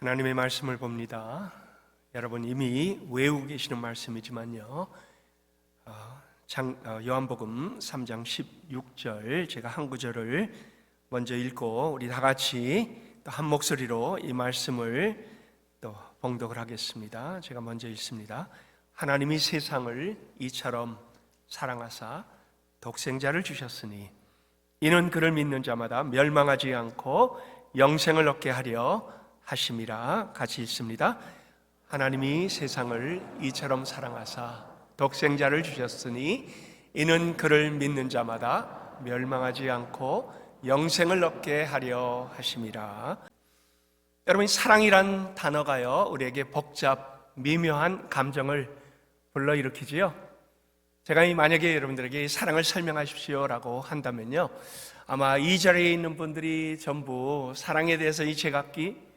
하나님의 말씀을 봅니다. 여러분 이미 외우고 계시는 말씀이지만요, 요한복음 3장 16절 제가 한 구절을 먼저 읽고 우리 다 같이 또 한 목소리로 이 말씀을 또 봉독을 하겠습니다. 제가 먼저 읽습니다. 하나님이 세상을 이처럼 사랑하사 독생자를 주셨으니 이는 그를 믿는 자마다 멸망하지 않고 영생을 얻게 하려 하심이라. 같이 읽습니다. 하나님이 세상을 이처럼 사랑하사 독생자를 주셨으니 이는 그를 믿는 자마다 멸망하지 않고 영생을 얻게 하려 하심이라. 여러분, 사랑이란 단어가요, 우리에게 복잡 미묘한 감정을 불러일으키지요. 제가 만약에 여러분들에게 사랑을 설명하십시오라고 한다면요, 아마 이 자리에 있는 분들이 전부 사랑에 대해서 이 제각기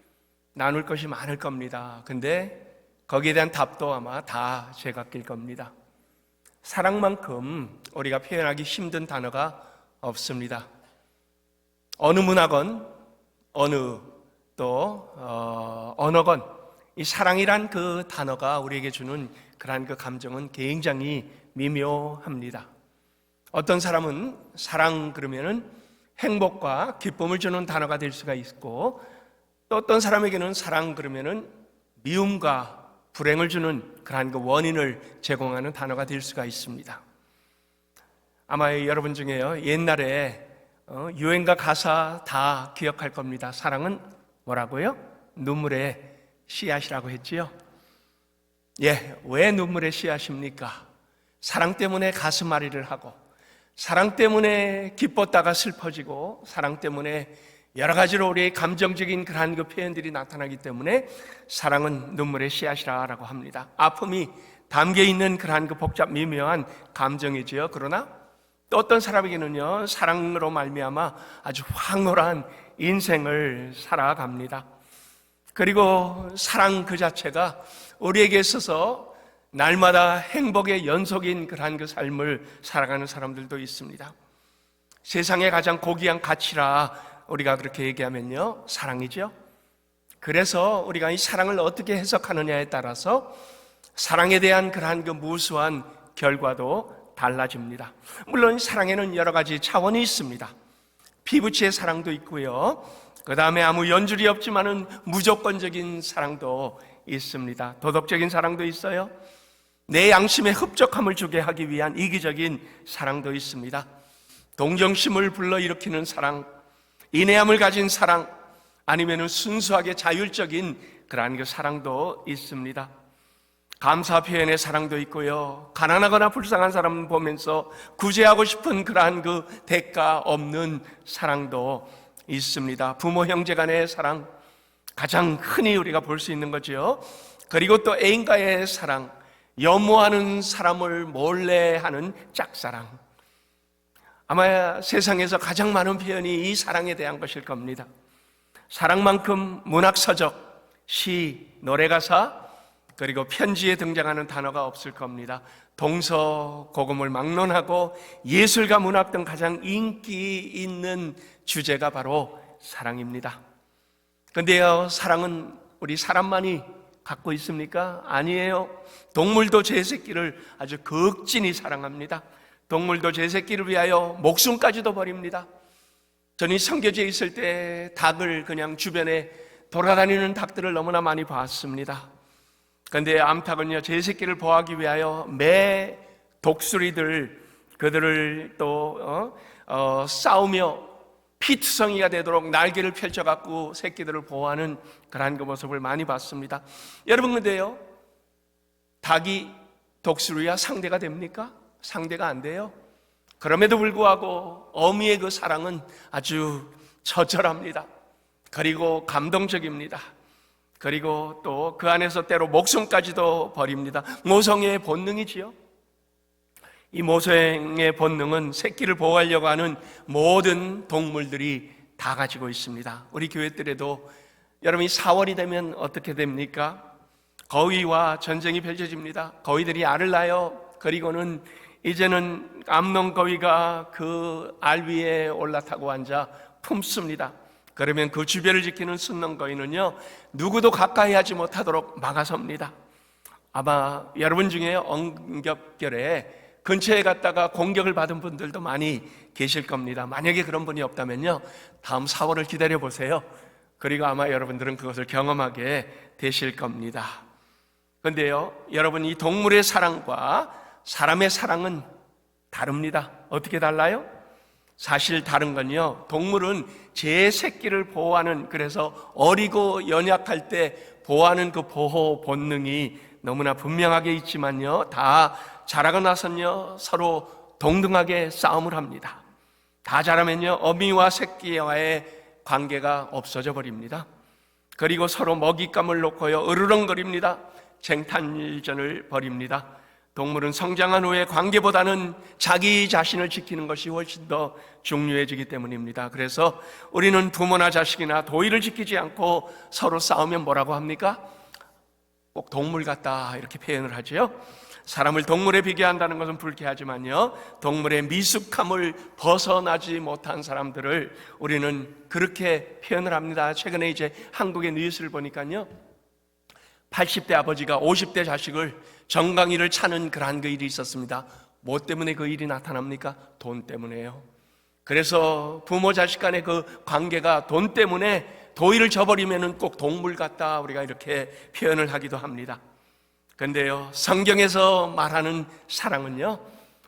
나눌 것이 많을 겁니다. 근데 거기에 대한 답도 아마 다 제각기일 겁니다. 사랑만큼 우리가 표현하기 힘든 단어가 없습니다. 어느 문화건 어느 또 언어건 이 사랑이란 그 단어가 우리에게 주는 그러한 그 감정은 굉장히 미묘합니다. 어떤 사람은 사랑 그러면은 행복과 기쁨을 주는 단어가 될 수가 있고, 또 어떤 사람에게는 사랑 그러면은 미움과 불행을 주는 그러한 그 원인을 제공하는 단어가 될 수가 있습니다. 아마 여러분 중에요, 옛날에 유행가 가사 다 기억할 겁니다. 사랑은 뭐라고요? 눈물의 씨앗이라고 했지요. 왜 눈물의 씨앗입니까? 사랑 때문에 가슴앓이를 하고, 사랑 때문에 기뻤다가 슬퍼지고, 사랑 때문에 여러 가지로 우리의 감정적인 그러한 그 표현들이 나타나기 때문에 사랑은 눈물의 씨앗이라고 합니다. 아픔이 담겨있는 그러한 그 복잡 미묘한 감정이지요. 그러나 또 어떤 사람에게는요, 사랑으로 말미암아 아주 황홀한 인생을 살아갑니다. 그리고 사랑 그 자체가 우리에게 있어서 날마다 행복의 연속인 그러한 그 삶을 살아가는 사람들도 있습니다. 세상에 가장 고귀한 가치라 우리가 그렇게 얘기하면요, 사랑이죠. 그래서 우리가 이 사랑을 어떻게 해석하느냐에 따라서 사랑에 대한 그러한 그 무수한 결과도 달라집니다. 물론 사랑에는 여러 가지 차원이 있습니다. 피부치의 사랑도 있고요, 그 다음에 아무 연줄이 없지만은 무조건적인 사랑도 있습니다. 도덕적인 사랑도 있어요. 내 양심에 흡족함을 주게 하기 위한 이기적인 사랑도 있습니다. 동정심을 불러일으키는 사랑, 인내함을 가진 사랑, 아니면은 순수하게 자율적인 그러한 그 사랑도 있습니다. 감사 표현의 사랑도 있고요, 가난하거나 불쌍한 사람 보면서 구제하고 싶은 그러한 그 대가 없는 사랑도 있습니다. 부모 형제 간의 사랑, 가장 흔히 우리가 볼 수 있는 거죠. 그리고 또 애인과의 사랑, 연모하는 사람을 몰래 하는 짝사랑. 아마 세상에서 가장 많은 표현이 이 사랑에 대한 것일 겁니다. 사랑만큼 문학서적, 시, 노래가사, 그리고 편지에 등장하는 단어가 없을 겁니다. 동서고금을 막론하고 예술과 문학 등 가장 인기 있는 주제가 바로 사랑입니다. 그런데요, 사랑은 우리 사람만이 갖고 있습니까? 아니에요. 동물도 제 새끼를 아주 극진히 사랑합니다. 동물도 제 새끼를 위하여 목숨까지도 버립니다. 저는 선교지에 있을 때 닭을 그냥 주변에 돌아다니는 닭들을 너무나 많이 봤습니다. 그런데 암탉은요, 제 새끼를 보호하기 위하여 매 독수리들 그들을 또 싸우며 피투성이가 되도록 날개를 펼쳐갖고 새끼들을 보호하는 그러한 그 모습을 많이 봤습니다. 여러분, 근데요, 닭이 독수리와 상대가 됩니까? 상대가 안 돼요. 그럼에도 불구하고 어미의 그 사랑은 아주 처절합니다. 그리고 감동적입니다. 그리고 또 그 안에서 때로 목숨까지도 버립니다. 모성의 본능이지요. 이 모성의 본능은 새끼를 보호하려고 하는 모든 동물들이 다 가지고 있습니다. 우리 교회들에도 여러분이 4월이 되면 어떻게 됩니까? 거위와 전쟁이 펼쳐집니다. 거위들이 알을 낳아요. 그리고는 이제는 암놈 거위가 그 알 위에 올라타고 앉아 품습니다. 그러면 그 주변을 지키는 순능거인은요, 누구도 가까이 하지 못하도록 막아섭니다. 아마 여러분 중에 언ገብ결에 근처에 갔다가 공격을 받은 분들도 많이 계실 겁니다. 만약에 그런 분이 없다면요, 다음 4월을 기다려 보세요. 그리고 아마 여러분들은 그것을 경험하게 되실 겁니다. 그런데요, 여러분, 이 동물의 사랑과 사람의 사랑은 다릅니다. 어떻게 달라요? 사실 다른 건요, 동물은 제 새끼를 보호하는, 그래서 어리고 연약할 때 보호하는 그 보호 본능이 너무나 분명하게 있지만요, 다 자라고 나서는요, 서로 동등하게 싸움을 합니다. 다 자라면요, 어미와 새끼와의 관계가 없어져 버립니다. 그리고 서로 먹잇감을 놓고요, 으르렁거립니다. 쟁탈전을 벌입니다. 동물은 성장한 후에 관계보다는 자기 자신을 지키는 것이 훨씬 더 중요해지기 때문입니다. 그래서 우리는 부모나 자식이나 도의를 지키지 않고 서로 싸우면 뭐라고 합니까? 꼭 동물 같다, 이렇게 표현을 하죠. 사람을 동물에 비교한다는 것은 불쾌하지만요, 동물의 미숙함을 벗어나지 못한 사람들을 우리는 그렇게 표현을 합니다. 최근에 이제 한국의 뉴스를 보니까요, 80대 아버지가 50대 자식을 정강이를 차는 그러한 그 일이 있었습니다. 뭐 때문에 그 일이 나타납니까? 돈 때문에요. 그래서 부모 자식 간의 그 관계가 돈 때문에 도의를 저버리면은 꼭 동물 같다, 우리가 이렇게 표현을 하기도 합니다. 그런데요, 성경에서 말하는 사랑은요,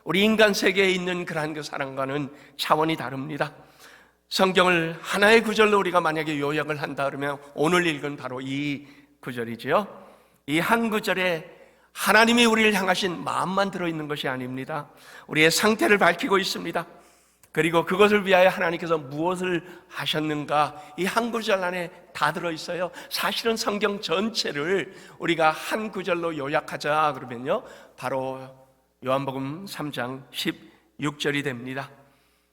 우리 인간 세계에 있는 그러한 그 사랑과는 차원이 다릅니다. 성경을 하나의 구절로 우리가 만약에 요약을 한다 그러면 오늘 읽은 바로 이 구절이지요. 이 한 구절에 하나님이 우리를 향하신 마음만 들어있는 것이 아닙니다. 우리의 상태를 밝히고 있습니다. 그리고 그것을 위하여 하나님께서 무엇을 하셨는가, 이 한 구절 안에 다 들어있어요. 사실은 성경 전체를 우리가 한 구절로 요약하자 그러면요, 바로 요한복음 3장 16절이 됩니다.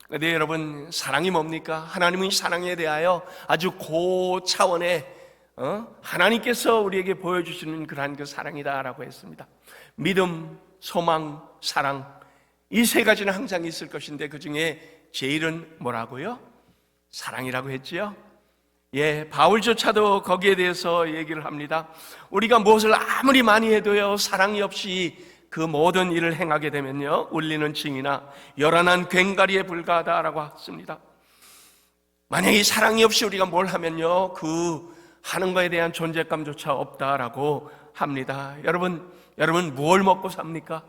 그런데 여러분, 사랑이 뭡니까? 하나님은 사랑에 대하여 아주 고차원의 하나님께서 우리에게 보여주시는 그러한 그 사랑이다라고 했습니다. 믿음, 소망, 사랑, 이 세 가지는 항상 있을 것인데 그 중에 제일은 뭐라고요? 사랑이라고 했지요. 예, 바울조차도 거기에 대해서 얘기를 합니다. 우리가 무엇을 아무리 많이 해도요, 사랑이 없이 그 모든 일을 행하게 되면요, 울리는 징이나 요란한 괭가리에 불과하다라고 했습니다. 만약에 이 사랑이 없이 우리가 뭘 하면요, 그 하는 것에 대한 존재감조차 없다라고 합니다. 여러분 뭘 먹고 삽니까?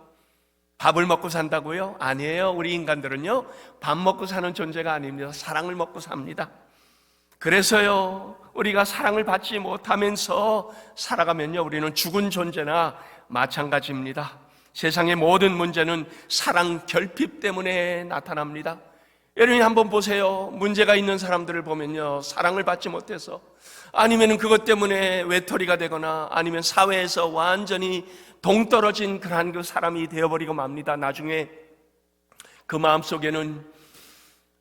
밥을 먹고 산다고요? 아니에요. 우리 인간들은요, 밥 먹고 사는 존재가 아닙니다. 사랑을 먹고 삽니다. 그래서요, 우리가 사랑을 받지 못하면서 살아가면요, 우리는 죽은 존재나 마찬가지입니다. 세상의 모든 문제는 사랑 결핍 때문에 나타납니다. 여러분이 한번 보세요. 문제가 있는 사람들을 보면요, 사랑을 받지 못해서, 아니면 그것 때문에 외톨이가 되거나, 아니면 사회에서 완전히 동떨어진 그러한 그 사람이 되어버리고 맙니다. 나중에 그 마음속에는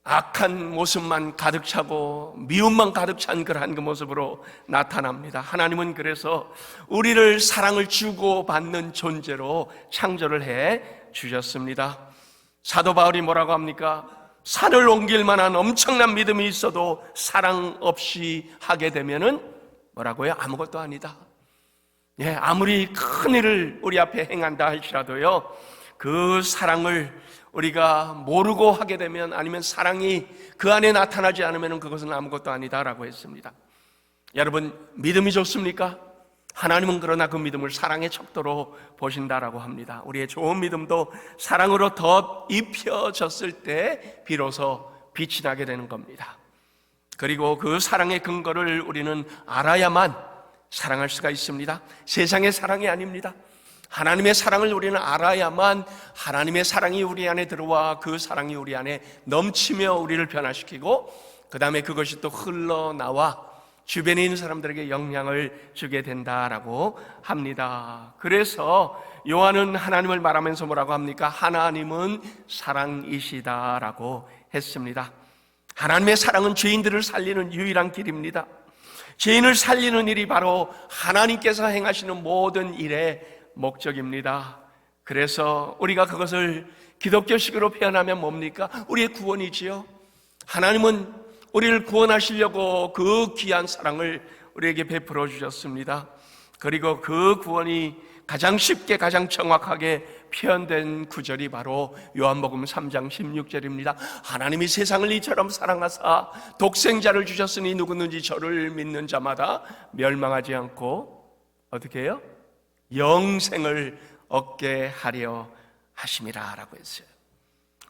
악한 모습만 가득 차고 미움만 가득 찬 그러한 그 모습으로 나타납니다. 하나님은 그래서 우리를 사랑을 주고받는 존재로 창조를 해 주셨습니다. 사도 바울이 뭐라고 합니까? 산을 옮길 만한 엄청난 믿음이 있어도 사랑 없이 하게 되면은 뭐라고요? 아무것도 아니다. 예, 아무리 큰 일을 우리 앞에 행한다 할지라도요, 그 사랑을 우리가 모르고 하게 되면, 아니면 사랑이 그 안에 나타나지 않으면 그것은 아무것도 아니다라고 했습니다. 여러분, 믿음이 좋습니까? 하나님은 그러나 그 믿음을 사랑의 척도로 보신다라고 합니다. 우리의 좋은 믿음도 사랑으로 덧 입혀졌을 때 비로소 빛이 나게 되는 겁니다. 그리고 그 사랑의 근거를 우리는 알아야만 사랑할 수가 있습니다. 세상의 사랑이 아닙니다. 하나님의 사랑을 우리는 알아야만 하나님의 사랑이 우리 안에 들어와 그 사랑이 우리 안에 넘치며 우리를 변화시키고, 그 다음에 그것이 또 흘러나와 주변에 있는 사람들에게 영향을 주게 된다라고 합니다. 그래서 요한은 하나님을 말하면서 뭐라고 합니까? 하나님은 사랑이시다라고 했습니다. 하나님의 사랑은 죄인들을 살리는 유일한 길입니다. 죄인을 살리는 일이 바로 하나님께서 행하시는 모든 일의 목적입니다. 그래서 우리가 그것을 기독교식으로 표현하면 뭡니까? 우리의 구원이지요. 하나님은 우리를 구원하시려고 그 귀한 사랑을 우리에게 베풀어 주셨습니다. 그리고 그 구원이 가장 쉽게 가장 정확하게 표현된 구절이 바로 요한복음 3장 16절입니다. 하나님이 세상을 이처럼 사랑하사 독생자를 주셨으니 누구든지 저를 믿는 자마다 멸망하지 않고 어떻게 해요? 영생을 얻게 하려 하심이라 라고 했어요.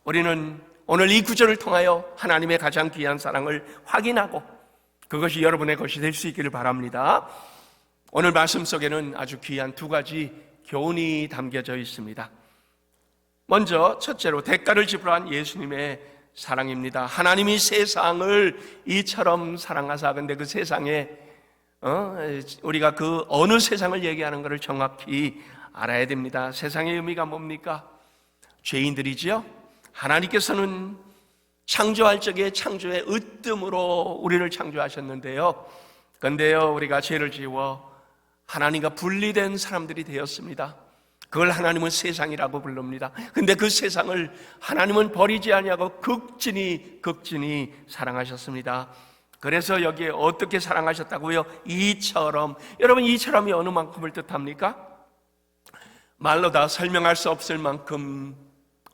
우리는 오늘 이 구절을 통하여 하나님의 가장 귀한 사랑을 확인하고 그것이 여러분의 것이 될 수 있기를 바랍니다. 오늘 말씀 속에는 아주 귀한 두 가지 교훈이 담겨져 있습니다. 먼저 첫째로 대가를 지불한 예수님의 사랑입니다. 하나님이 세상을 이처럼 사랑하사, 근데 그 세상에 우리가 그 어느 세상을 얘기하는 것을 정확히 알아야 됩니다. 세상의 의미가 뭡니까? 죄인들이지요. 하나님께서는 창조할 적에 창조의 으뜸으로 우리를 창조하셨는데요. 그런데요, 우리가 죄를 지어 하나님과 분리된 사람들이 되었습니다. 그걸 하나님은 세상이라고 부릅니다. 근데 그 세상을 하나님은 버리지 아니하고 극진히 사랑하셨습니다. 그래서 여기에 어떻게 사랑하셨다고요? 이처럼. 여러분, 이처럼이 어느 만큼을 뜻합니까? 말로 다 설명할 수 없을 만큼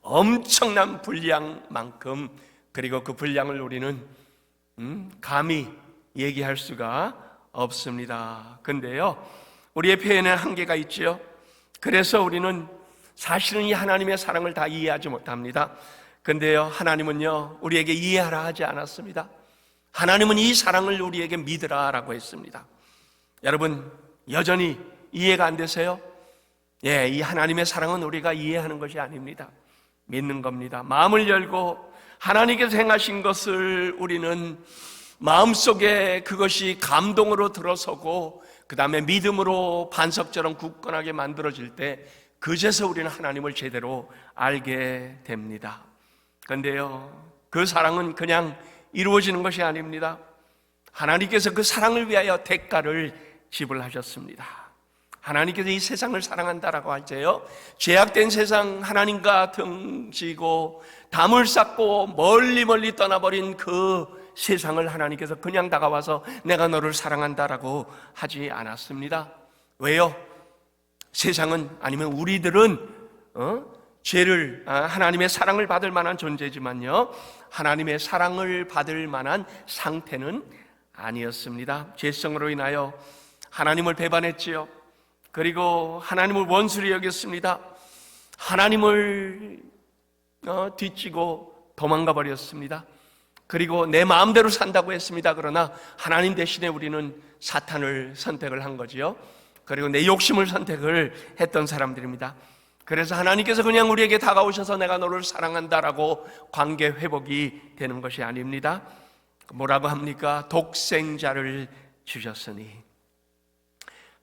엄청난 분량만큼, 그리고 그 분량을 우리는 감히 얘기할 수가 없습니다. 근데요, 우리의 표현에 한계가 있지요. 그래서 우리는 사실은 이 하나님의 사랑을 다 이해하지 못합니다. 근데요, 하나님은요, 우리에게 이해하라 하지 않았습니다. 하나님은 이 사랑을 우리에게 믿으라라고 했습니다. 여러분, 여전히 이해가 안 되세요? 예, 이 하나님의 사랑은 우리가 이해하는 것이 아닙니다. 믿는 겁니다. 마음을 열고 하나님께서 행하신 것을 우리는 마음속에 그것이 감동으로 들어서고 그 다음에 믿음으로 반석처럼 굳건하게 만들어질 때 그제서 우리는 하나님을 제대로 알게 됩니다. 그런데요, 그 사랑은 그냥 이루어지는 것이 아닙니다. 하나님께서 그 사랑을 위하여 대가를 지불하셨습니다. 하나님께서 이 세상을 사랑한다라고 할 때요, 죄악된 세상 하나님과 등지고 담을 쌓고 멀리 떠나버린 그 세상을 하나님께서 그냥 다가와서 내가 너를 사랑한다라고 하지 않았습니다. 왜요? 세상은, 아니면 우리들은 죄를, 하나님의 사랑을 받을 만한 존재지만요, 하나님의 사랑을 받을 만한 상태는 아니었습니다. 죄성으로 인하여 하나님을 배반했지요. 그리고 하나님을 원수로 여겼습니다. 하나님을 뒤지고 도망가 버렸습니다. 그리고 내 마음대로 산다고 했습니다. 그러나 하나님 대신에 우리는 사탄을 선택을 한 거지요. 그리고 내 욕심을 선택을 했던 사람들입니다. 그래서 하나님께서 그냥 우리에게 다가오셔서 내가 너를 사랑한다라고 관계 회복이 되는 것이 아닙니다. 뭐라고 합니까? 독생자를 주셨으니.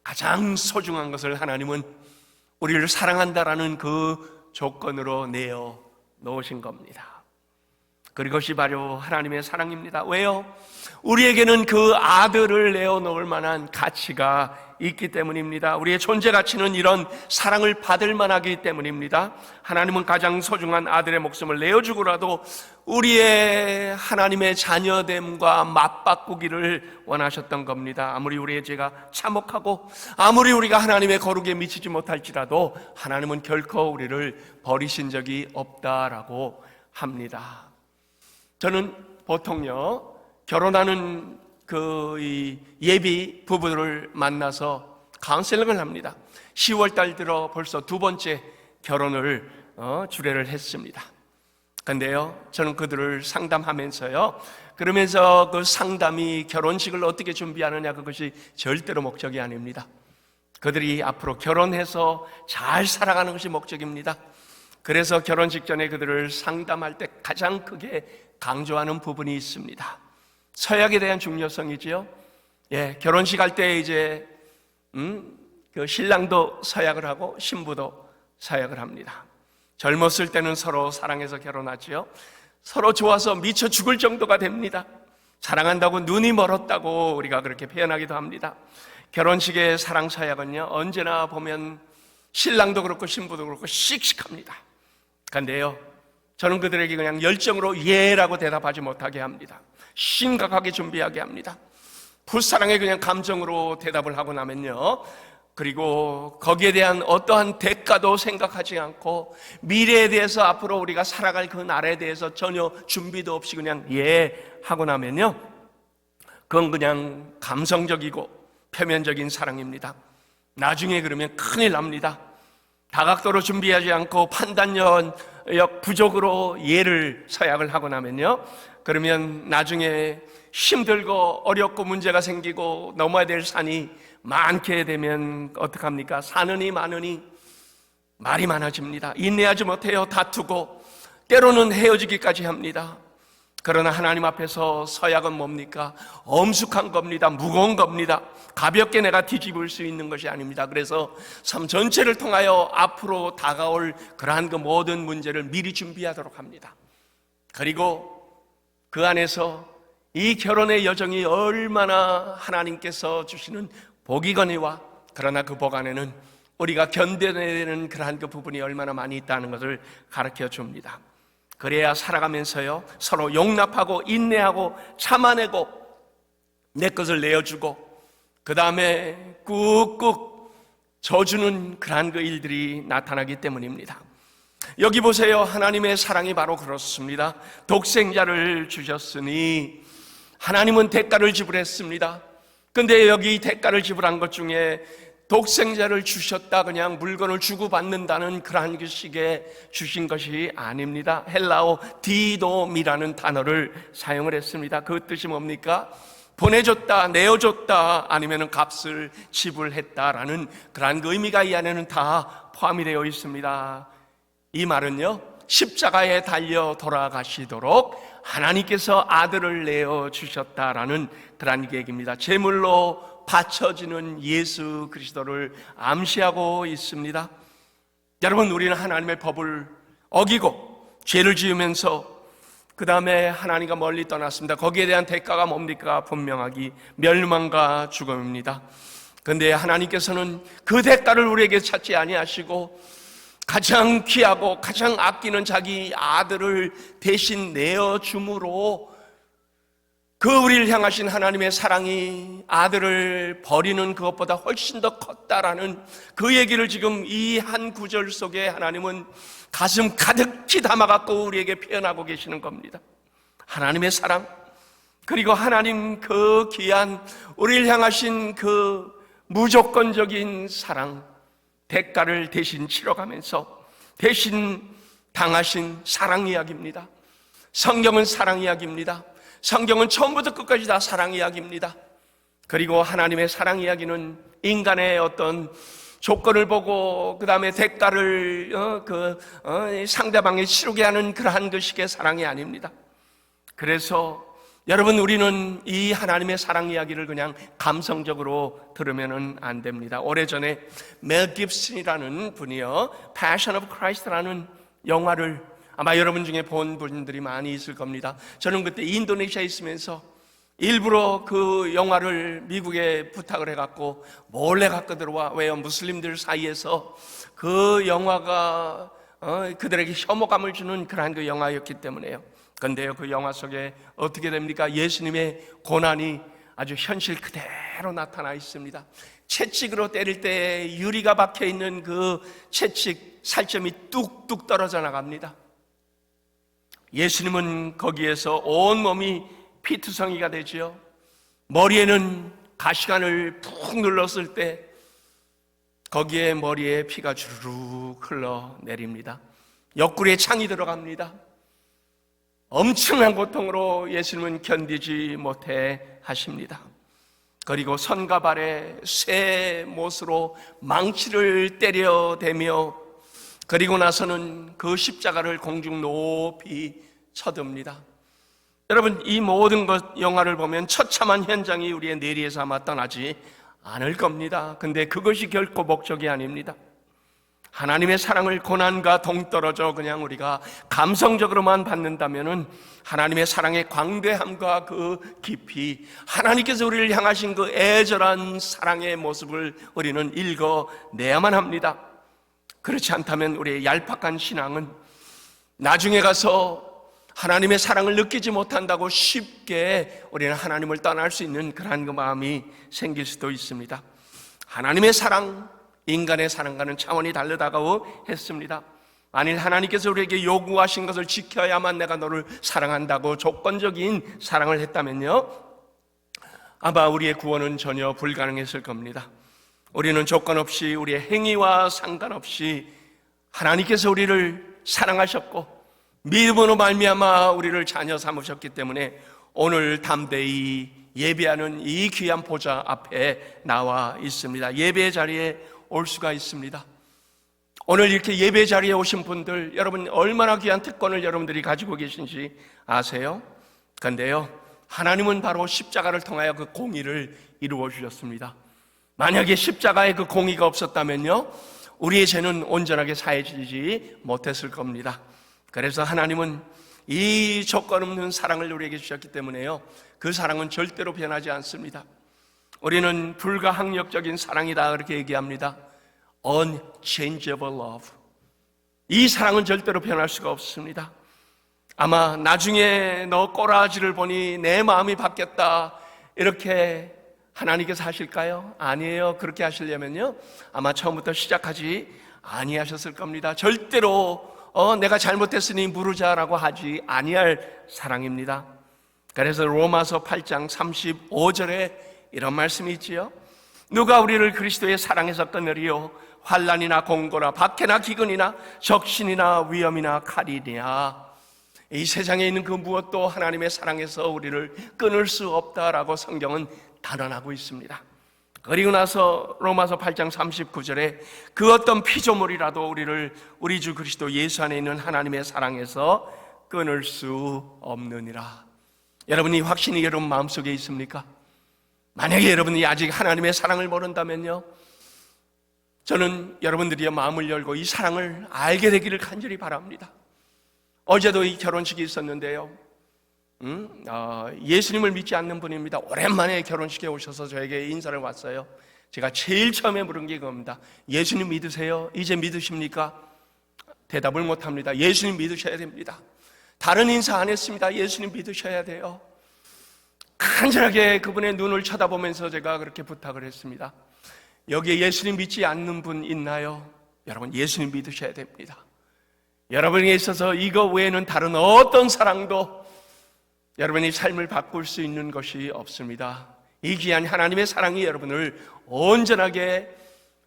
가장 소중한 것을 하나님은 우리를 사랑한다라는 그 조건으로 내어 놓으신 겁니다. 그것이 바로 하나님의 사랑입니다. 왜요? 우리에게는 그 아들을 내어 놓을 만한 가치가 있기 때문입니다. 우리의 존재 가치는 이런 사랑을 받을 만하기 때문입니다. 하나님은 가장 소중한 아들의 목숨을 내어주고라도 우리의 하나님의 자녀됨과 맞바꾸기를 원하셨던 겁니다. 아무리 우리의 죄가 참혹하고 아무리 우리가 하나님의 거룩에 미치지 못할지라도 하나님은 결코 우리를 버리신 적이 없다라고 합니다. 저는 보통요, 결혼하는 이 예비 부부를 만나서 카운셀링을 합니다. 10월 달 들어 벌써 두 번째 결혼을 주례를 했습니다. 근데요, 저는 그들을 상담하면서요, 그러면서 그 상담이 결혼식을 어떻게 준비하느냐, 그것이 절대로 목적이 아닙니다. 그들이 앞으로 결혼해서 잘 살아가는 것이 목적입니다. 그래서 결혼 직전에 그들을 상담할 때 가장 크게 강조하는 부분이 있습니다. 서약에 대한 중요성이지요. 예, 결혼식 할 때 이제 그 신랑도 서약을 하고 신부도 서약을 합니다. 젊었을 때는 서로 사랑해서 결혼하지요. 서로 좋아서 미쳐 죽을 정도가 됩니다. 사랑한다고 눈이 멀었다고 우리가 그렇게 표현하기도 합니다. 결혼식의 사랑 서약은요, 언제나 보면 신랑도 그렇고 신부도 그렇고 씩씩합니다. 그런데요, 저는 그들에게 그냥 열정으로 예라고 대답하지 못하게 합니다. 심각하게 준비하게 합니다. 풋사랑의 그냥 감정으로 대답을 하고 나면요, 그리고 거기에 대한 어떠한 대가도 생각하지 않고 미래에 대해서 앞으로 우리가 살아갈 그 날에 대해서 전혀 준비도 없이 그냥 예 하고 나면요, 그건 그냥 감성적이고 표면적인 사랑입니다. 나중에 그러면 큰일 납니다. 다각도로 준비하지 않고 판단력 부족으로 예를 서약을 하고 나면요, 그러면 나중에 힘들고 어렵고 문제가 생기고 넘어야 될 산이 많게 되면 어떡합니까? 사느니 마느니 말이 많아집니다. 인내하지 못해요. 다투고 때로는 헤어지기까지 합니다. 그러나 하나님 앞에서 서약은 뭡니까? 엄숙한 겁니다. 무거운 겁니다. 가볍게 내가 뒤집을 수 있는 것이 아닙니다. 그래서 삶 전체를 통하여 앞으로 다가올 그러한 그 모든 문제를 미리 준비하도록 합니다. 그리고 그 안에서 이 결혼의 여정이 얼마나 하나님께서 주시는 복이거니와, 그러나 그 복 안에는 우리가 견뎌내야 되는 그러한 그 부분이 얼마나 많이 있다는 것을 가르쳐 줍니다. 그래야 살아가면서요, 서로 용납하고 인내하고 참아내고 내 것을 내어주고 그 다음에 꾹꾹 져주는 그러한 그 일들이 나타나기 때문입니다. 여기 보세요. 하나님의 사랑이 바로 그렇습니다. 독생자를 주셨으니 하나님은 대가를 지불했습니다. 근데 여기 대가를 지불한 것 중에 독생자를 주셨다, 그냥 물건을 주고받는다는 그러한 식의 주신 것이 아닙니다. 헬라어 디돔이라는 단어를 사용을 했습니다. 그 뜻이 뭡니까? 보내줬다, 내어줬다, 아니면 값을 지불했다라는 그러한 그 의미가 이 안에는 다 포함이 되어 있습니다. 이 말은요, 십자가에 달려 돌아가시도록 하나님께서 아들을 내어주셨다라는 그러한 얘기입니다. 제물로 바쳐지는 예수 그리스도를 암시하고 있습니다. 여러분, 우리는 하나님의 법을 어기고 죄를 지으면서 그 다음에 하나님과 멀리 떠났습니다. 거기에 대한 대가가 뭡니까? 분명하기 멸망과 죽음입니다. 그런데 하나님께서는 그 대가를 우리에게 찾지 아니하시고 가장 귀하고 가장 아끼는 자기 아들을 대신 내어줌으로 그 우리를 향하신 하나님의 사랑이 아들을 버리는 그것보다 훨씬 더 컸다라는 그 얘기를 지금 이 한 구절 속에 하나님은 가슴 가득히 담아갖고 우리에게 표현하고 계시는 겁니다. 하나님의 사랑, 그리고 하나님 그 귀한 우리를 향하신 그 무조건적인 사랑, 대가를 대신 치러가면서 대신 당하신 사랑 이야기입니다. 성경은 사랑 이야기입니다. 성경은 처음부터 끝까지 다 사랑 이야기입니다. 그리고 하나님의 사랑 이야기는 인간의 어떤 조건을 보고 그 다음에 대가를 상대방에 치르게 하는 그러한 그 식의 사랑이 아닙니다. 그래서 여러분, 우리는 이 하나님의 사랑 이야기를 그냥 감성적으로 들으면 안 됩니다. 오래전에 멜 깁슨이라는 분이요, Passion of Christ라는 영화를 아마 여러분 중에 본 분들이 많이 있을 겁니다. 저는 그때 인도네시아에 있으면서 일부러 그 영화를 미국에 부탁을 해갖고 몰래 갖고 들어와. 왜요? 무슬림들 사이에서 그 영화가 그들에게 혐오감을 주는 그러한 그 영화였기 때문에요. 그런데요, 그 영화 속에 어떻게 됩니까? 예수님의 고난이 아주 현실 그대로 나타나 있습니다. 채찍으로 때릴 때 유리가 박혀있는 그 채찍 살점이 뚝뚝 떨어져 나갑니다. 예수님은 거기에서 온몸이 피투성이가 되지요. 머리에는 가시관을 푹 눌렀을 때 거기에 머리에 피가 주르륵 흘러내립니다. 옆구리에 창이 들어갑니다. 엄청난 고통으로 예수님은 견디지 못해 하십니다. 그리고 손과 발에 쇠 못으로 망치를 때려대며 그리고 나서는 그 십자가를 공중 높이 쳐듭니다. 여러분, 이 모든 것 영화를 보면 처참한 현장이 우리의 뇌리에서 아마 떠나지 않을 겁니다. 근데 그것이 결코 목적이 아닙니다. 하나님의 사랑을 고난과 동떨어져 그냥 우리가 감성적으로만 받는다면은 하나님의 사랑의 광대함과 그 깊이, 하나님께서 우리를 향하신 그 애절한 사랑의 모습을 우리는 읽어내야만 합니다. 그렇지 않다면 우리의 얄팍한 신앙은 나중에 가서 하나님의 사랑을 느끼지 못한다고 쉽게 우리는 하나님을 떠날 수 있는 그러한 그 마음이 생길 수도 있습니다. 하나님의 사랑, 인간의 사랑과는 차원이 다르다고 했습니다. 만일 하나님께서 우리에게 요구하신 것을 지켜야만 내가 너를 사랑한다고 조건적인 사랑을 했다면요, 아마 우리의 구원은 전혀 불가능했을 겁니다. 우리는 조건 없이 우리의 행위와 상관없이 하나님께서 우리를 사랑하셨고 믿음으로 말미암아 우리를 자녀 삼으셨기 때문에 오늘 담대히 예배하는 이 귀한 보좌 앞에 나와 있습니다. 예배 자리에 올 수가 있습니다. 오늘 이렇게 예배 자리에 오신 분들, 여러분 얼마나 귀한 특권을 여러분들이 가지고 계신지 아세요? 그런데요, 하나님은 바로 십자가를 통하여 그 공의를 이루어 주셨습니다. 만약에 십자가의 그 공의가 없었다면요, 우리의 죄는 온전하게 사해지지 못했을 겁니다. 그래서 하나님은 이 조건 없는 사랑을 우리에게 주셨기 때문에요, 그 사랑은 절대로 변하지 않습니다. 우리는 불가항력적인 사랑이다 그렇게 얘기합니다. Unchangeable love. 이 사랑은 절대로 변할 수가 없습니다. 아마 나중에 너 꼬라지를 보니 내 마음이 바뀌었다 이렇게 하나님께서 하실까요? 아니에요. 그렇게 하시려면요, 아마 처음부터 시작하지 아니하셨을 겁니다. 절대로 내가 잘못했으니 물으자라고 하지 아니할 사랑입니다. 그래서 로마서 8장 35절에 이런 말씀이 있지요. 누가 우리를 그리스도의 사랑에서 끊으리요? 환난이나 공고나 박해나 기근이나 적신이나 위험이나 칼이냐. 이 세상에 있는 그 무엇도 하나님의 사랑에서 우리를 끊을 수 없다라고 성경은 단언하고 있습니다. 그리고 나서 로마서 8장 39절에 그 어떤 피조물이라도 우리를 우리 주 그리스도 예수 안에 있는 하나님의 사랑에서 끊을 수 없느니라. 여러분이 확신이 여러분 마음속에 있습니까? 만약에 여러분이 아직 하나님의 사랑을 모른다면요, 저는 여러분들이 마음을 열고 이 사랑을 알게 되기를 간절히 바랍니다. 어제도 이 결혼식이 있었는데요, 예수님을 믿지 않는 분입니다. 오랜만에 결혼식에 오셔서 저에게 인사를 왔어요. 제가 제일 처음에 물은 게 그겁니다. 예수님 믿으세요? 이제 믿으십니까? 대답을 못합니다. 예수님 믿으셔야 됩니다. 다른 인사 안 했습니다. 예수님 믿으셔야 돼요. 간절하게 그분의 눈을 쳐다보면서 제가 그렇게 부탁을 했습니다. 여기에 예수님 믿지 않는 분 있나요? 여러분, 예수님 믿으셔야 됩니다. 여러분에게 있어서 이거 외에는 다른 어떤 사랑도 여러분의 삶을 바꿀 수 있는 것이 없습니다. 이 귀한 하나님의 사랑이 여러분을 온전하게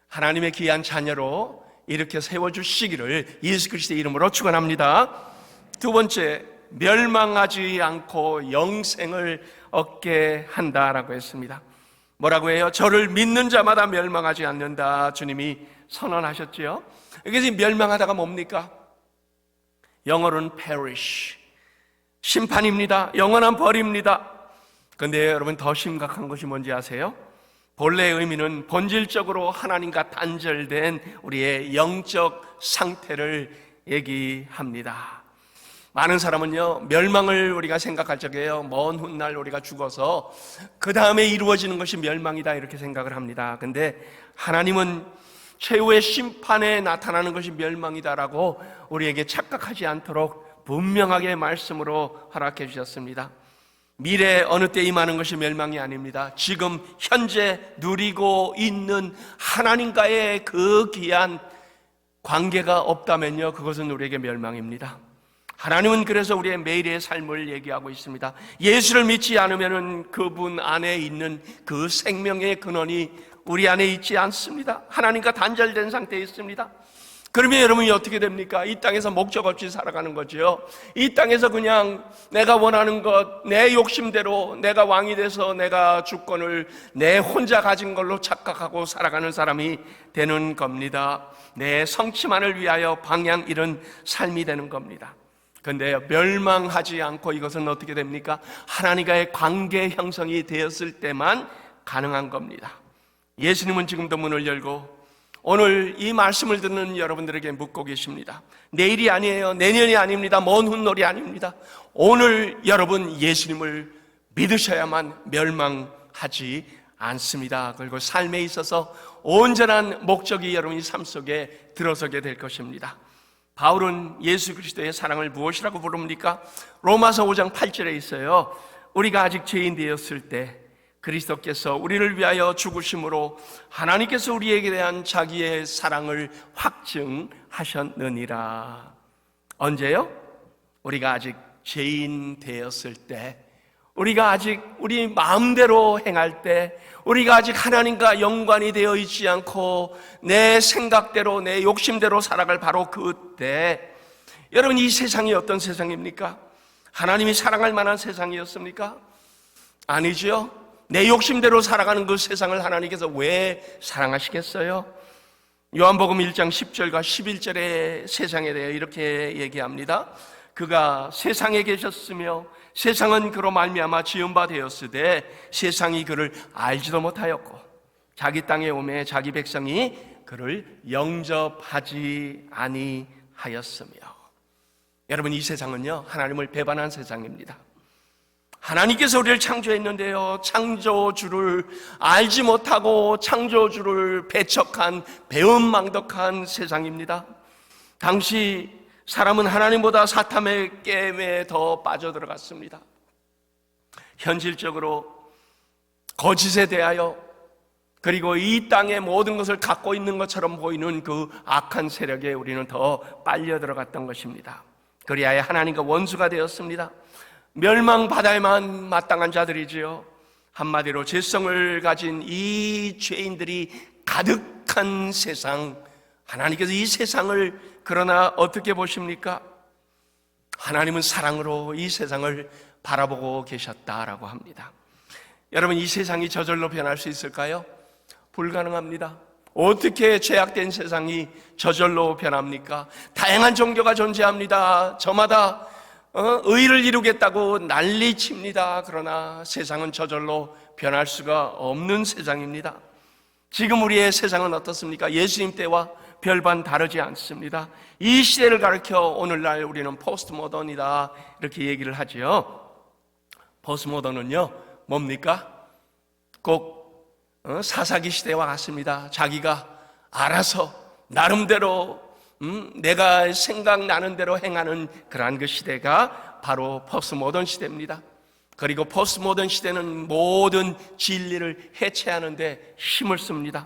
하나님의 귀한 자녀로 이렇게 세워주시기를 예수 그리스도의 이름으로 축원합니다. 두 번째, 멸망하지 않고 영생을 얻게 한다라고 했습니다. 뭐라고 해요? 저를 믿는 자마다 멸망하지 않는다, 주님이 선언하셨지요. 여기서 멸망하다가 뭡니까? 영어로는 perish, 심판입니다. 영원한 벌입니다. 그런데 여러분, 더 심각한 것이 뭔지 아세요? 본래의 의미는 본질적으로 하나님과 단절된 우리의 영적 상태를 얘기합니다. 많은 사람은요, 멸망을 우리가 생각할 적에요, 먼 훗날 우리가 죽어서 그 다음에 이루어지는 것이 멸망이다 이렇게 생각을 합니다. 근데 하나님은 최후의 심판에 나타나는 것이 멸망이다라고 우리에게 착각하지 않도록 분명하게 말씀으로 허락해 주셨습니다. 미래 어느 때 임하는 것이 멸망이 아닙니다. 지금 현재 누리고 있는 하나님과의 그 귀한 관계가 없다면요, 그것은 우리에게 멸망입니다. 하나님은 그래서 우리의 매일의 삶을 얘기하고 있습니다. 예수를 믿지 않으면 그분 안에 있는 그 생명의 근원이 우리 안에 있지 않습니다. 하나님과 단절된 상태에 있습니다. 그러면 여러분이 어떻게 됩니까? 이 땅에서 목적 없이 살아가는 거죠. 이 땅에서 그냥 내가 원하는 것, 내 욕심대로 내가 왕이 돼서 내가 주권을 내 혼자 가진 걸로 착각하고 살아가는 사람이 되는 겁니다. 내 성취만을 위하여 방향 잃은 삶이 되는 겁니다. 그런데 멸망하지 않고 이것은 어떻게 됩니까? 하나님과의 관계 형성이 되었을 때만 가능한 겁니다. 예수님은 지금도 문을 열고 오늘 이 말씀을 듣는 여러분들에게 묻고 계십니다. 내일이 아니에요. 내년이 아닙니다. 먼 훗날이 아닙니다. 오늘 여러분 예수님을 믿으셔야만 멸망하지 않습니다. 그리고 삶에 있어서 온전한 목적이 여러분의 삶 속에 들어서게 될 것입니다. 바울은 예수 그리스도의 사랑을 무엇이라고 부릅니까? 로마서 5장 8절에 있어요. 우리가 아직 죄인 되었을 때 그리스도께서 우리를 위하여 죽으심으로 하나님께서 우리에게 대한 자기의 사랑을 확증하셨느니라. 언제요? 우리가 아직 죄인 되었을 때, 우리가 아직 우리 마음대로 행할 때, 우리가 아직 하나님과 연관이 되어 있지 않고 내 생각대로 내 욕심대로 살아갈 바로 그때, 여러분, 이 세상이 어떤 세상입니까? 하나님이 사랑할 만한 세상이었습니까? 아니죠. 내 욕심대로 살아가는 그 세상을 하나님께서 왜 사랑하시겠어요? 요한복음 1장 10절과 11절의 세상에 대해 이렇게 얘기합니다. 그가 세상에 계셨으며 세상은 그로 말미암아 지은 바 되었으되 세상이 그를 알지도 못하였고 자기 땅에 오매 자기 백성이 그를 영접하지 아니하였으며. 여러분, 이 세상은요, 하나님을 배반한 세상입니다. 하나님께서 우리를 창조했는데요, 창조주를 알지 못하고 창조주를 배척한 배은망덕한 세상입니다. 당시 사람은 하나님보다 사탄의 게임에 더 빠져들어갔습니다. 현실적으로 거짓에 대하여, 그리고 이 땅의 모든 것을 갖고 있는 것처럼 보이는 그 악한 세력에 우리는 더 빨려 들어갔던 것입니다. 그리하여 하나님과 원수가 되었습니다. 멸망받아야만 마땅한 자들이지요. 한마디로 죄성을 가진 이 죄인들이 가득한 세상, 하나님께서 이 세상을 그러나 어떻게 보십니까? 하나님은 사랑으로 이 세상을 바라보고 계셨다라고 합니다. 여러분, 이 세상이 저절로 변할 수 있을까요? 불가능합니다. 어떻게 죄악된 세상이 저절로 변합니까? 다양한 종교가 존재합니다. 저마다 의를 이루겠다고 난리칩니다. 그러나 세상은 저절로 변할 수가 없는 세상입니다. 지금 우리의 세상은 어떻습니까? 예수님 때와 별반 다르지 않습니다. 이 시대를 가리켜 오늘날 우리는 포스트 모던이다 이렇게 얘기를 하지요. 포스트 모던은요, 뭡니까? 꼭 사사기 시대와 같습니다. 자기가 알아서 나름대로 내가 생각나는 대로 행하는 그러한 그 시대가 바로 포스트 모던 시대입니다. 그리고 포스트 모던 시대는 모든 진리를 해체하는 데 힘을 씁니다.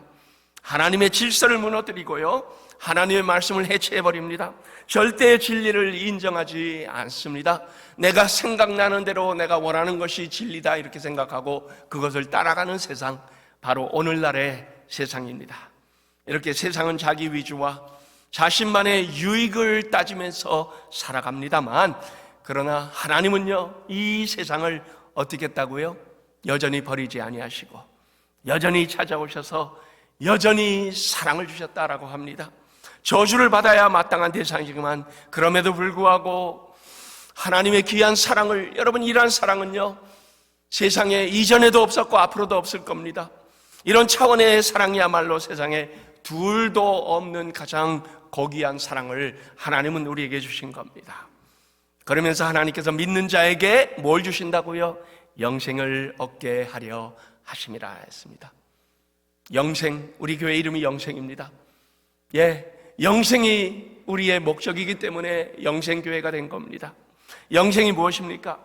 하나님의 질서를 무너뜨리고요, 하나님의 말씀을 해체해버립니다. 절대 진리를 인정하지 않습니다. 내가 생각나는 대로 내가 원하는 것이 진리다 이렇게 생각하고 그것을 따라가는 세상, 바로 오늘날의 세상입니다. 이렇게 세상은 자기 위주와 자신만의 유익을 따지면서 살아갑니다만, 그러나 하나님은요, 이 세상을 어떻게 했다고요? 여전히 버리지 아니하시고 여전히 찾아오셔서 여전히 사랑을 주셨다라고 합니다. 저주를 받아야 마땅한 대상이지만 그럼에도 불구하고 하나님의 귀한 사랑을, 여러분, 이러한 사랑은요, 세상에 이전에도 없었고 앞으로도 없을 겁니다. 이런 차원의 사랑이야말로 세상에 둘도 없는 가장 고귀한 사랑을 하나님은 우리에게 주신 겁니다. 그러면서 하나님께서 믿는 자에게 뭘 주신다고요? 영생을 얻게 하려 하심이라 했습니다. 영생, 우리 교회 이름이 영생입니다. 영생이 우리의 목적이기 때문에 영생교회가 된 겁니다. 영생이 무엇입니까?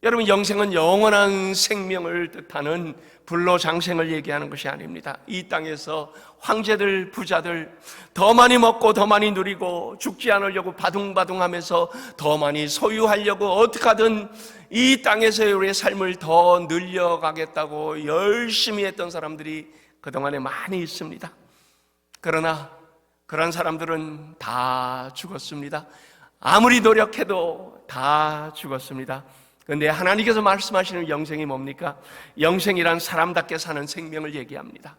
여러분, 영생은 영원한 생명을 뜻하는 불로장생을 얘기하는 것이 아닙니다. 이 땅에서 황제들, 부자들 더 많이 먹고 더 많이 누리고 죽지 않으려고 바둥바둥하면서 더 많이 소유하려고 어떻게 하든 이 땅에서의 우리의 삶을 더 늘려가겠다고 열심히 했던 사람들이 그동안에 많이 있습니다. 그러나 그런 사람들은 다 죽었습니다. 아무리 노력해도 다 죽었습니다. 그런데 하나님께서 말씀하시는 영생이 뭡니까? 영생이란 사람답게 사는 생명을 얘기합니다.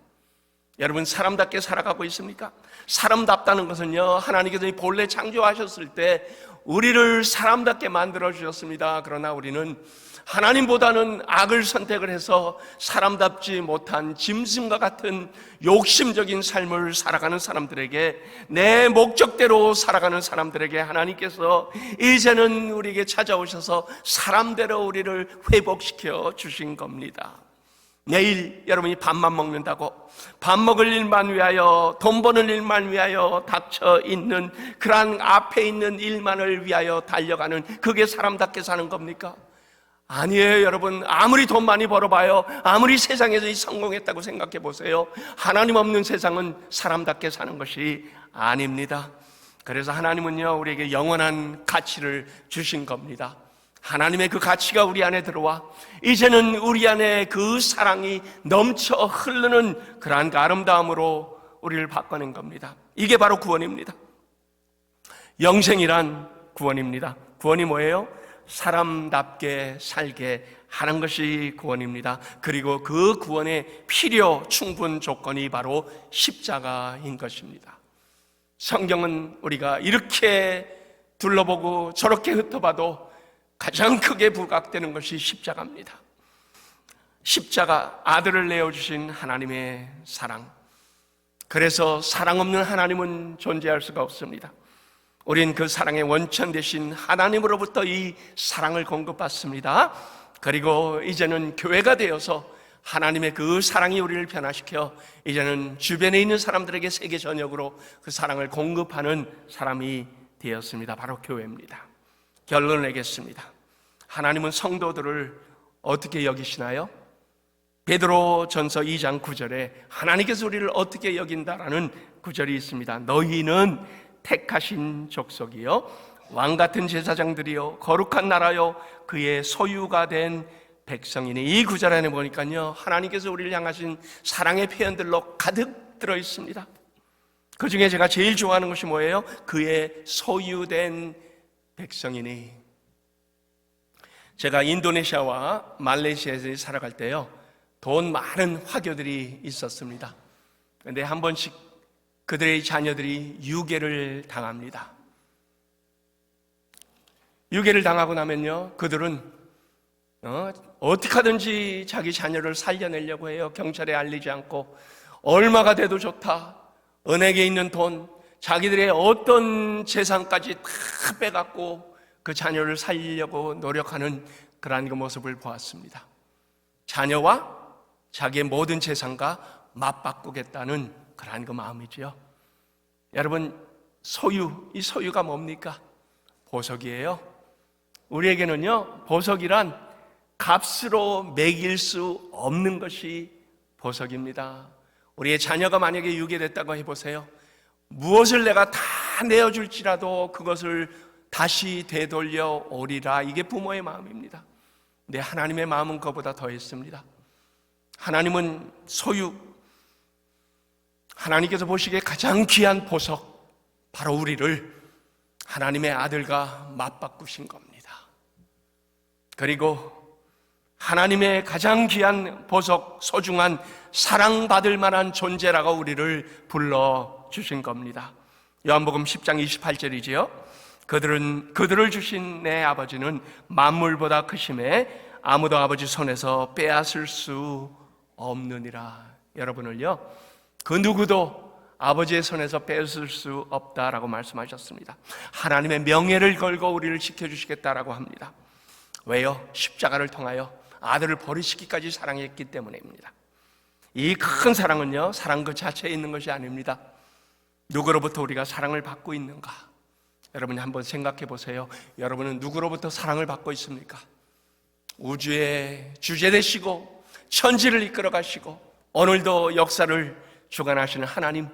여러분, 사람답게 살아가고 있습니까? 사람답다는 것은요, 하나님께서 본래 창조하셨을 때 우리를 사람답게 만들어 주셨습니다. 그러나 우리는 하나님보다는 악을 선택을 해서 사람답지 못한 짐승과 같은 욕심적인 삶을 살아가는 사람들에게, 내 목적대로 살아가는 사람들에게 하나님께서 이제는 우리에게 찾아오셔서 사람대로 우리를 회복시켜 주신 겁니다. 내일 여러분이 밥만 먹는다고 밥 먹을 일만 위하여, 돈 버는 일만 위하여 닥쳐 있는 그러한 앞에 있는 일만을 위하여 달려가는, 그게 사람답게 사는 겁니까? 아니에요. 여러분, 아무리 돈 많이 벌어봐요, 아무리 세상에서 성공했다고 생각해 보세요, 하나님 없는 세상은 사람답게 사는 것이 아닙니다. 그래서 하나님은요, 우리에게 영원한 가치를 주신 겁니다. 하나님의 그 가치가 우리 안에 들어와 이제는 우리 안에 그 사랑이 넘쳐 흐르는 그러한 그 아름다움으로 우리를 바꿔낸 겁니다. 이게 바로 구원입니다. 영생이란 구원입니다. 구원이 뭐예요? 사람답게 살게 하는 것이 구원입니다. 그리고 그 구원의 필요 충분 조건이 바로 십자가인 것입니다. 성경은 우리가 이렇게 둘러보고 저렇게 흩어봐도 가장 크게 부각되는 것이 십자가입니다. 십자가, 아들을 내어주신 하나님의 사랑. 그래서 사랑 없는 하나님은 존재할 수가 없습니다. 우린 그 사랑의 원천 되신 하나님으로부터 이 사랑을 공급받습니다. 그리고 이제는 교회가 되어서 하나님의 그 사랑이 우리를 변화시켜 이제는 주변에 있는 사람들에게 세계 전역으로 그 사랑을 공급하는 사람이 되었습니다. 바로 교회입니다. 결론을 내겠습니다. 하나님은 성도들을 어떻게 여기시나요? 베드로 전서 2장 9절에 하나님께서 우리를 어떻게 여긴다라는 구절이 있습니다. 너희는 택하신 족속이요, 왕같은 제사장들이요, 거룩한 나라요, 그의 소유가 된 백성이니. 이 구절 안에 보니까요, 하나님께서 우리를 향하신 사랑의 표현들로 가득 들어있습니다. 그 중에 제가 제일 좋아하는 것이 뭐예요? 그의 소유된 백성이니. 제가 인도네시아와 말레이시아에서 살아갈 때요, 돈 많은 화교들이 있었습니다. 그런데 한 번씩 그들의 자녀들이 유괴를 당합니다. 유괴를 당하고 나면요, 그들은 어떻게 하든지 자기 자녀를 살려내려고 해요. 경찰에 알리지 않고 얼마가 돼도 좋다, 은행에 있는 돈, 자기들의 어떤 재산까지 다 빼갖고 그 자녀를 살리려고 노력하는 그러한 그 모습을 보았습니다. 자녀와 자기의 모든 재산과 맞바꾸겠다는 그러한 그 마음이지요. 여러분, 이 소유가 뭡니까? 보석이에요. 우리에게는요, 보석이란 값으로 매길 수 없는 것이 보석입니다. 우리의 자녀가 만약에 유괴됐다고 해보세요. 무엇을 내가 다 내어줄지라도 그것을 다시 되돌려 오리라. 이게 부모의 마음입니다. 근데 하나님의 마음은 그보다 더했습니다. 하나님은 하나님께서 보시기에 가장 귀한 보석, 바로 우리를 하나님의 아들과 맞바꾸신 겁니다. 그리고 하나님의 가장 귀한 보석, 소중한 사랑받을 만한 존재라고 우리를 불러주신 겁니다. 요한복음 10장 28절이지요. 그들을 주신 내 아버지는 만물보다 크심에 아무도 아버지 손에서 빼앗을 수 없느니라. 여러분을요, 그 누구도 아버지의 손에서 빼앗을 수 없다라고 말씀하셨습니다. 하나님의 명예를 걸고 우리를 지켜주시겠다라고 합니다. 왜요? 십자가를 통하여 아들을 버리시기까지 사랑했기 때문입니다. 이 큰 사랑은요, 사랑 그 자체에 있는 것이 아닙니다. 누구로부터 우리가 사랑을 받고 있는가? 여러분이 한번 생각해 보세요. 여러분은 누구로부터 사랑을 받고 있습니까? 우주의 주제 되시고 천지를 이끌어 가시고 오늘도 역사를 주관하시는 하나님,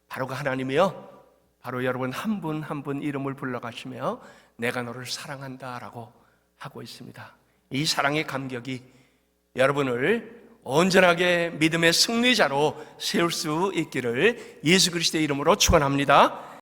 바로 그 하나님이요, 바로 여러분 한 분 한 분 이름을 불러가시며 내가 너를 사랑한다라고 하고 있습니다. 이 사랑의 감격이 여러분을 온전하게 믿음의 승리자로 세울 수 있기를 예수 그리스도의 이름으로 축원합니다.